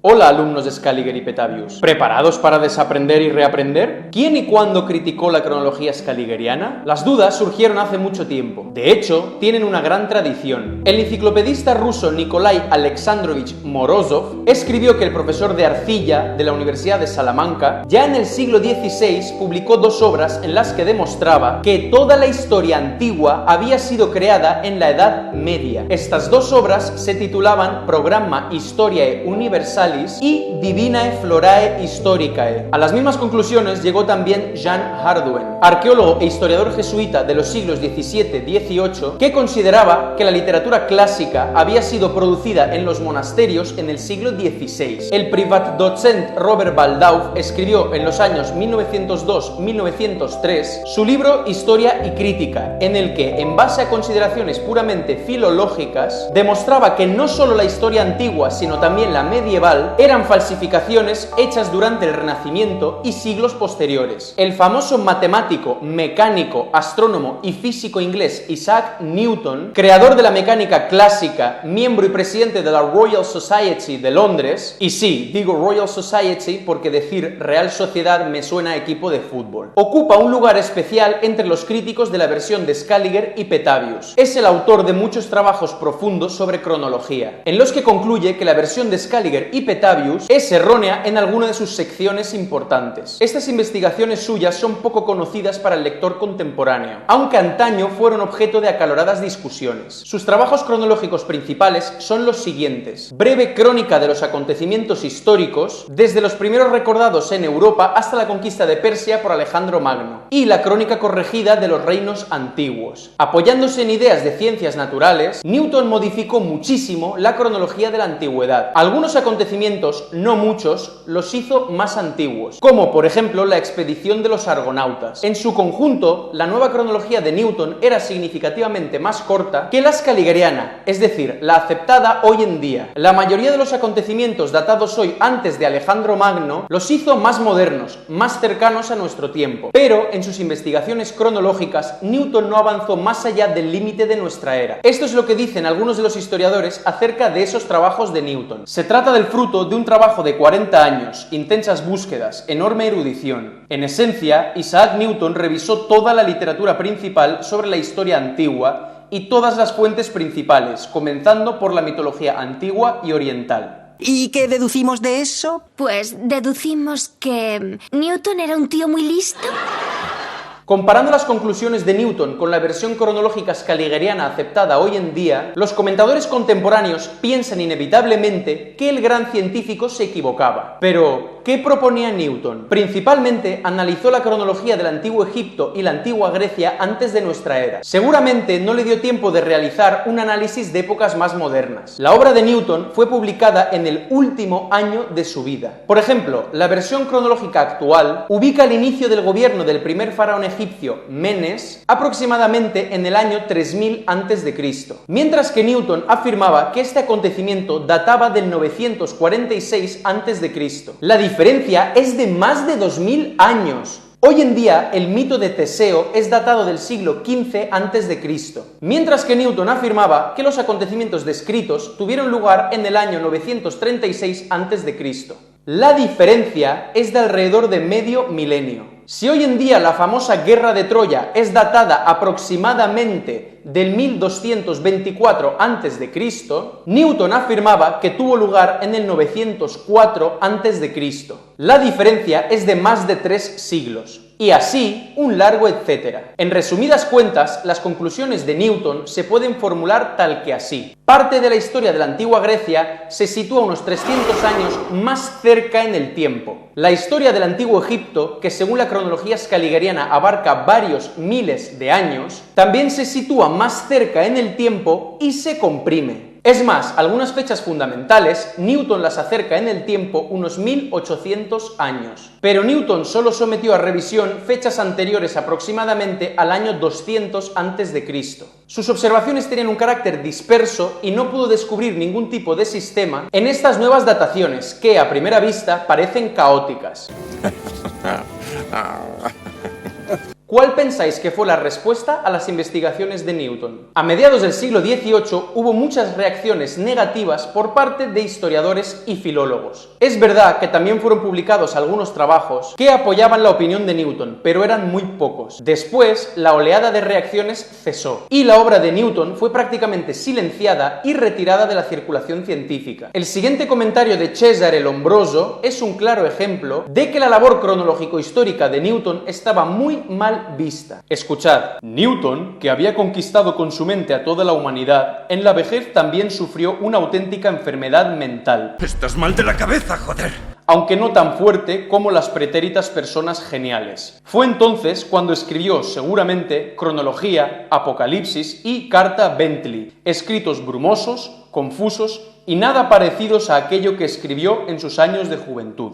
Hola alumnos de Scaliger y Petavius, ¿preparados para desaprender y reaprender? ¿Quién y cuándo criticó la cronología scaligeriana? Las dudas surgieron hace mucho tiempo. De hecho, tienen una gran tradición. El enciclopedista ruso Nikolai Alexandrovich Morozov escribió que el profesor de arcilla de la Universidad de Salamanca ya en el siglo XVI publicó dos obras en las que demostraba que toda la historia antigua había sido creada en la Edad Media. Estas dos obras se titulaban Programma Historiae Universalis y Divinae Florae Historicae. A las mismas conclusiones llegó también Jean Hardouin, arqueólogo e historiador jesuita de los siglos XVII-XVIII, que consideraba que la literatura clásica había sido producida en los monasterios en el siglo XVI. El Privatdozent Robert Baldauf escribió en los años 1902-1903 su libro Historia y Crítica, en el que, en base a consideraciones puramente filológicas, demostraba que no solo la historia antigua, sino también la medieval eran falsificaciones hechas durante el Renacimiento y siglos posteriores. El famoso matemático, mecánico, astrónomo y físico inglés Isaac Newton, creador de la mecánica clásica, miembro y presidente de la Royal Society de Londres, y sí, digo Royal Society porque decir Real Sociedad me suena a equipo de fútbol, ocupa un lugar especial entre los críticos de la versión de Scaliger y Petavius. Es el autor de muchos trabajos profundos sobre cronología, en los que concluye que la versión de Scaliger y Petavius es errónea en alguna de sus secciones importantes. Estas investigaciones suyas son poco conocidas para el lector contemporáneo, aunque antaño fueron objeto de acaloradas discusiones. Sus trabajos cronológicos principales son los siguientes: breve crónica de los acontecimientos históricos, desde los primeros recordados en Europa hasta la conquista de Persia por Alejandro Magno, y la crónica corregida de los reinos antiguos. Apoyándose en ideas de ciencias naturales, Newton modificó muchísimo la cronología de la antigüedad. Algunos acontecimientos, no muchos, los hizo más antiguos, como por ejemplo la expedición de los argonautas. En su conjunto, la nueva cronología de Newton era significativamente más corta que la scaligeriana, es decir, la aceptada hoy en día. La mayoría de los acontecimientos datados hoy antes de Alejandro Magno los hizo más modernos, más cercanos a nuestro tiempo, pero en sus investigaciones cronológicas Newton no avanzó más allá del límite de nuestra era. Esto es lo que dicen algunos de los historiadores acerca de esos trabajos de Newton. Se trata del fruto de un trabajo de 40 años, intensas búsquedas, enorme erudición. En esencia, Isaac Newton revisó toda la literatura principal sobre la historia antigua y todas las fuentes principales, comenzando por la mitología antigua y oriental. ¿Y qué deducimos de eso? Pues deducimos que Newton era un tío muy listo. Comparando las conclusiones de Newton con la versión cronológica scaligeriana aceptada hoy en día, los comentadores contemporáneos piensan inevitablemente que el gran científico se equivocaba. Pero, ¿qué proponía Newton? Principalmente analizó la cronología del antiguo Egipto y la antigua Grecia antes de nuestra era. Seguramente no le dio tiempo de realizar un análisis de épocas más modernas. La obra de Newton fue publicada en el último año de su vida. Por ejemplo, la versión cronológica actual ubica el inicio del gobierno del primer faraón egipcio Menes aproximadamente en el año 3000 a.C., mientras que Newton afirmaba que este acontecimiento databa del 946 a.C. La diferencia es de más de 2000 años. Hoy en día, el mito de Teseo es datado del siglo XV a.C., mientras que Newton afirmaba que los acontecimientos descritos tuvieron lugar en el año 936 a.C. La diferencia es de alrededor de medio milenio. Si hoy en día la famosa guerra de Troya es datada aproximadamente del 1224 a.C., Newton afirmaba que tuvo lugar en el 904 a.C. La diferencia es de más de 3 siglos. Y así, un largo etcétera. En resumidas cuentas, las conclusiones de Newton se pueden formular tal que así. Parte de la historia de la antigua Grecia se sitúa unos 300 años más cerca en el tiempo. La historia del antiguo Egipto, que según la cronología scaligeriana abarca varios miles de años, también se sitúa más cerca en el tiempo y se comprime. Es más, algunas fechas fundamentales, Newton las acerca en el tiempo unos 1800 años. Pero Newton solo sometió a revisión fechas anteriores aproximadamente al año 200 a.C. Sus observaciones tenían un carácter disperso y no pudo descubrir ningún tipo de sistema en estas nuevas dataciones que, a primera vista, parecen caóticas. ¿Cuál pensáis que fue la respuesta a las investigaciones de Newton? A mediados del siglo XVIII hubo muchas reacciones negativas por parte de historiadores y filólogos. Es verdad que también fueron publicados algunos trabajos que apoyaban la opinión de Newton, pero eran muy pocos. Después, la oleada de reacciones cesó, y la obra de Newton fue prácticamente silenciada y retirada de la circulación científica. El siguiente comentario de Cesare Lombroso es un claro ejemplo de que la labor cronológico-histórica de Newton estaba muy mal vista. Escuchad, Newton, que había conquistado con su mente a toda la humanidad, en la vejez también sufrió una auténtica enfermedad mental. Estás mal de la cabeza, joder. Aunque no tan fuerte como las pretéritas personas geniales. Fue entonces cuando escribió, seguramente, Cronología, Apocalipsis y Carta Bentley, escritos brumosos, confusos y nada parecidos a aquello que escribió en sus años de juventud.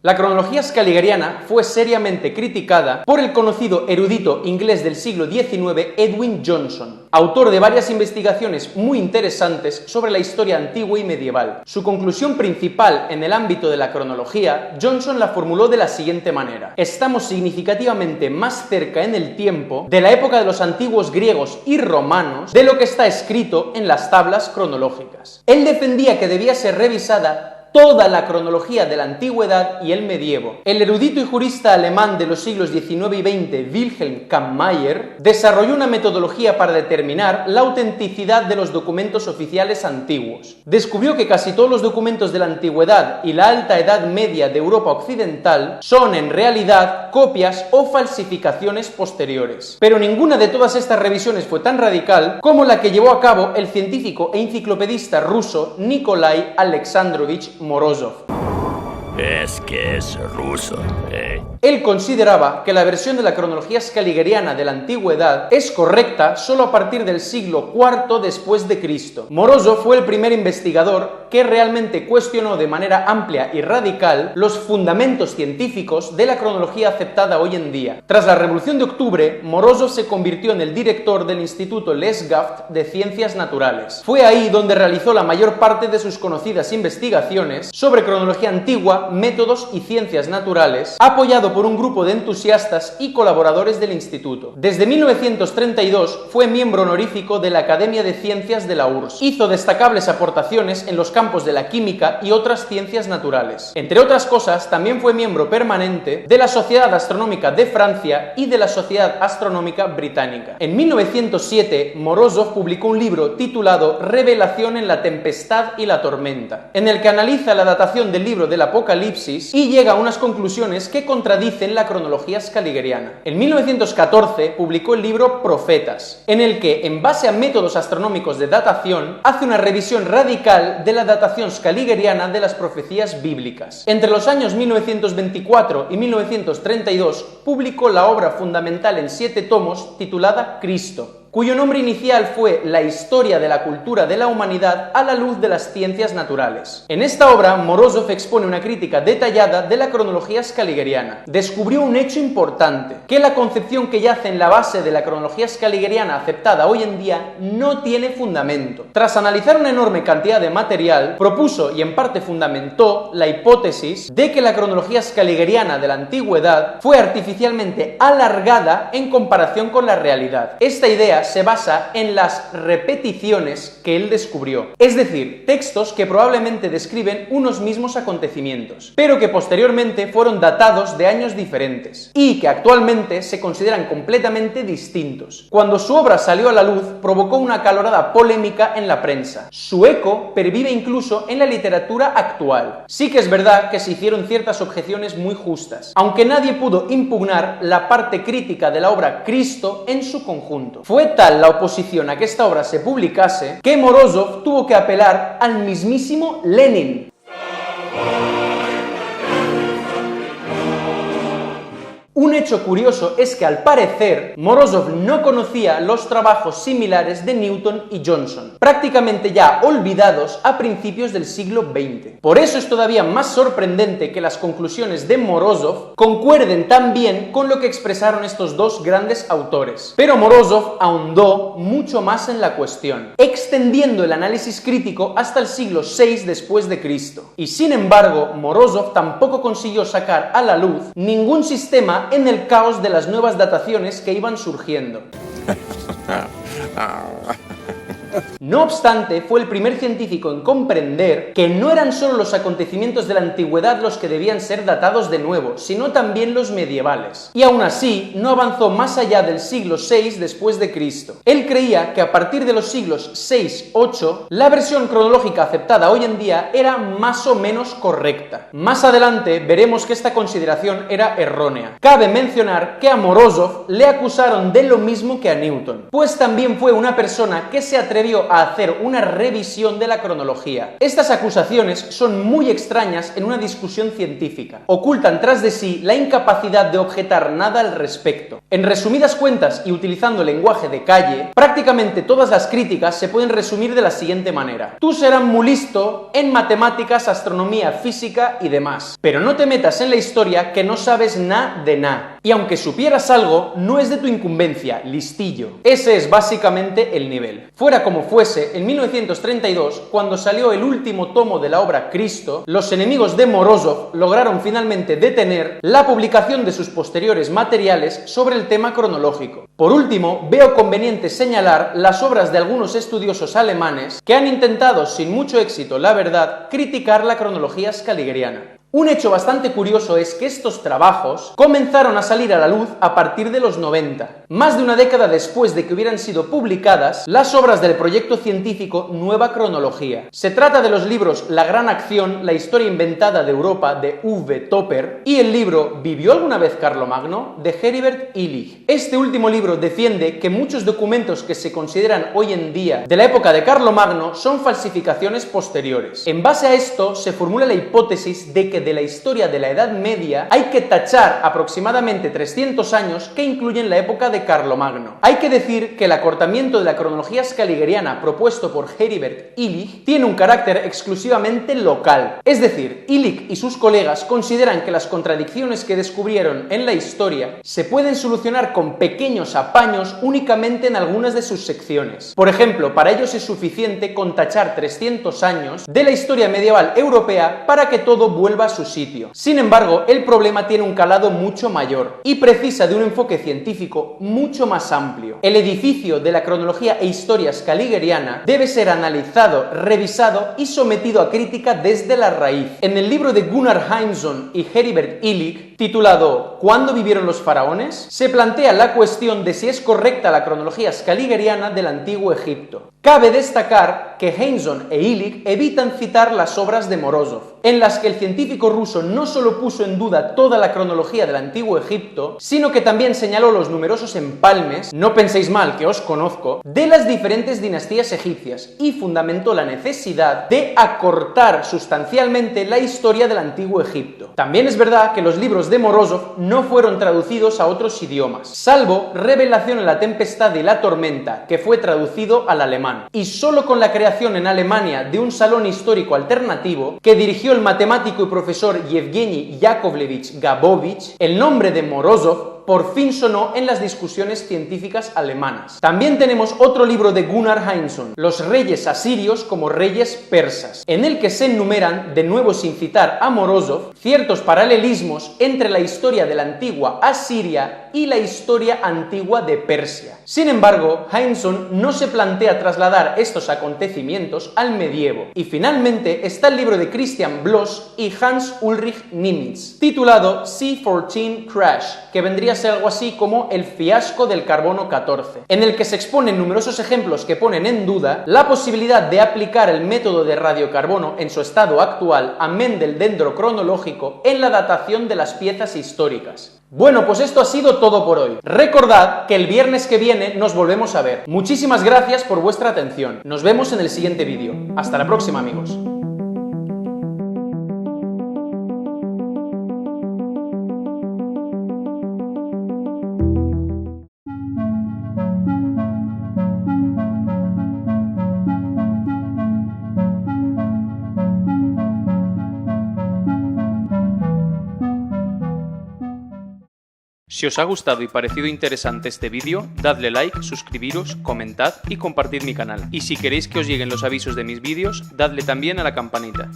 La cronología scaligeriana fue seriamente criticada por el conocido erudito inglés del siglo XIX Edwin Johnson, autor de varias investigaciones muy interesantes sobre la historia antigua y medieval. Su conclusión principal en el ámbito de la cronología, Johnson la formuló de la siguiente manera: estamos significativamente más cerca en el tiempo de la época de los antiguos griegos y romanos de lo que está escrito en las tablas cronológicas. Él defendía que debía ser revisada toda la cronología de la antigüedad y el medievo. El erudito y jurista alemán de los siglos XIX y XX, Wilhelm Kammmayer, desarrolló una metodología para determinar la autenticidad de los documentos oficiales antiguos. Descubrió que casi todos los documentos de la antigüedad y la alta edad media de Europa occidental son en realidad copias o falsificaciones posteriores. Pero ninguna de todas estas revisiones fue tan radical como la que llevó a cabo el científico e enciclopedista ruso Nikolai Alexandrovich Morozov. Es que es ruso, Él consideraba que la versión de la cronología scaligeriana de la antigüedad es correcta solo a partir del siglo IV después de Cristo. Morozov fue el primer investigador que realmente cuestionó de manera amplia y radical los fundamentos científicos de la cronología aceptada hoy en día. Tras la Revolución de Octubre, Morozov se convirtió en el director del Instituto Lesaft de Ciencias Naturales. Fue ahí donde realizó la mayor parte de sus conocidas investigaciones sobre cronología antigua, métodos y ciencias naturales, apoyado por un grupo de entusiastas y colaboradores del instituto. Desde 1932 fue miembro honorífico de la Academia de Ciencias de la URSS. Hizo destacables aportaciones en los campos de la química y otras ciencias naturales. Entre otras cosas, también fue miembro permanente de la Sociedad Astronómica de Francia y de la Sociedad Astronómica Británica. En 1907, Morozov publicó un libro titulado Revelación en la tempestad y la tormenta, en el que analiza la datación del libro del Apocalipsis y llega a unas conclusiones que contradicen la cronología scaligeriana. En 1914 publicó el libro Profetas, en el que, en base a métodos astronómicos de datación, hace una revisión radical de la datación scaligeriana de las profecías bíblicas. Entre los años 1924 y 1932 publicó la obra fundamental en 7 tomos titulada Cristo, cuyo nombre inicial fue La historia de la cultura de la humanidad a la luz de las ciencias naturales. En esta obra, Morozov expone una crítica detallada de la cronología scaligeriana. Descubrió un hecho importante, que la concepción que yace en la base de la cronología scaligeriana aceptada hoy en día no tiene fundamento. Tras analizar una enorme cantidad de material, propuso y en parte fundamentó la hipótesis de que la cronología scaligeriana de la antigüedad fue artificialmente alargada en comparación con la realidad. Esta idea se basa en las repeticiones que él descubrió, es decir, textos que probablemente describen unos mismos acontecimientos, pero que posteriormente fueron datados de años diferentes y que actualmente se consideran completamente distintos. Cuando su obra salió a la luz, provocó una acalorada polémica en la prensa. Su eco pervive incluso en la literatura actual. Sí que es verdad que se hicieron ciertas objeciones muy justas, aunque nadie pudo impugnar la parte crítica de la obra Cristo en su conjunto. Fue tal la oposición a que esta obra se publicase que Morozov tuvo que apelar al mismísimo Lenin. Un hecho curioso es que al parecer Morozov no conocía los trabajos similares de Newton y Johnson, prácticamente ya olvidados a principios del siglo XX. Por eso es todavía más sorprendente que las conclusiones de Morozov concuerden tan bien con lo que expresaron estos dos grandes autores. Pero Morozov ahondó mucho más en la cuestión, extendiendo el análisis crítico hasta el siglo VI después de Cristo. Y sin embargo, Morozov tampoco consiguió sacar a la luz ningún sistema en el caos de las nuevas dataciones que iban surgiendo. No obstante, fue el primer científico en comprender que no eran solo los acontecimientos de la antigüedad los que debían ser datados de nuevo, sino también los medievales. Y aún así, no avanzó más allá del siglo VI después de Cristo. Él creía que a partir de los siglos VI-VIII, la versión cronológica aceptada hoy en día era más o menos correcta. Más adelante veremos que esta consideración era errónea. Cabe mencionar que a Morozov le acusaron de lo mismo que a Newton, pues también fue una persona que se atrevió a hacer una revisión de la cronología. Estas acusaciones son muy extrañas en una discusión científica. Ocultan tras de sí la incapacidad de objetar nada al respecto. En resumidas cuentas y utilizando lenguaje de calle, prácticamente todas las críticas se pueden resumir de la siguiente manera: tú serás muy listo en matemáticas, astronomía, física y demás, pero no te metas en la historia que no sabes nada de nada. Y aunque supieras algo, no es de tu incumbencia, listillo. Ese es básicamente el nivel. Fuera como fuese, en 1932, cuando salió el último tomo de la obra Cristo, los enemigos de Morozov lograron finalmente detener la publicación de sus posteriores materiales sobre el tema cronológico. Por último, veo conveniente señalar las obras de algunos estudiosos alemanes que han intentado, sin mucho éxito, la verdad, criticar la cronología scaligeriana. Un hecho bastante curioso es que estos trabajos comenzaron a salir a la luz a partir de los 90, más de una década después de que hubieran sido publicadas las obras del proyecto científico Nueva Cronología. Se trata de los libros La Gran Acción, la historia inventada de Europa, de V. Topper, y el libro ¿Vivió alguna vez Carlomagno?, de Heribert Illig. Este último libro defiende que muchos documentos que se consideran hoy en día de la época de Carlomagno son falsificaciones posteriores. En base a esto, se formula la hipótesis de que de la historia de la Edad Media hay que tachar aproximadamente 300 años que incluyen la época de Carlomagno. Hay que decir que el acortamiento de la cronología scaligeriana propuesto por Heribert Illig tiene un carácter exclusivamente local. Es decir, Illig y sus colegas consideran que las contradicciones que descubrieron en la historia se pueden solucionar con pequeños apaños únicamente en algunas de sus secciones. Por ejemplo, para ellos es suficiente con tachar 300 años de la historia medieval europea para que todo vuelva a su sitio. Sin embargo, el problema tiene un calado mucho mayor y precisa de un enfoque científico mucho más amplio. El edificio de la cronología e historia scaligeriana debe ser analizado, revisado y sometido a crítica desde la raíz. En el libro de Gunnar Hansson y Heribert Illig, titulado ¿Cuándo vivieron los faraones?, se plantea la cuestión de si es correcta la cronología scaligeriana del antiguo Egipto. Cabe destacar que Hansson e Illig evitan citar las obras de Morozov, en las que el científico ruso no solo puso en duda toda la cronología del antiguo Egipto, sino que también señaló los numerosos empalmes, no penséis mal que os conozco, de las diferentes dinastías egipcias y fundamentó la necesidad de acortar sustancialmente la historia del antiguo Egipto. También es verdad que los libros de Morozov no fueron traducidos a otros idiomas, salvo Revelación en la tempestad y la tormenta, que fue traducido al alemán, y solo con la creación en Alemania de un salón histórico alternativo que dirigió el matemático y profesor Yevgeny Yakovlevich Gabovich, el nombre de Morozov por fin sonó en las discusiones científicas alemanas. También tenemos otro libro de Gunnar Hansson, Los reyes asirios como reyes persas, en el que se enumeran, de nuevo sin citar a Morozov, ciertos paralelismos entre la historia de la antigua Asiria y la historia antigua de Persia. Sin embargo, Hansson no se plantea trasladar estos acontecimientos al medievo. Y finalmente está el libro de Christian Bloss y Hans Ulrich Nimitz, titulado C14 Crash, que vendría a ser algo así como el fiasco del carbono 14, en el que se exponen numerosos ejemplos que ponen en duda la posibilidad de aplicar el método de radiocarbono en su estado actual, amén del dendrocronológico, en la datación de las piezas históricas. Bueno, pues esto ha sido todo por hoy. Recordad que el viernes que viene nos volvemos a ver. Muchísimas gracias por vuestra atención. Nos vemos en el siguiente vídeo. Hasta la próxima, amigos. Si os ha gustado y parecido interesante este vídeo, dadle like, suscribiros, comentad y compartid mi canal. Y si queréis que os lleguen los avisos de mis vídeos, dadle también a la campanita.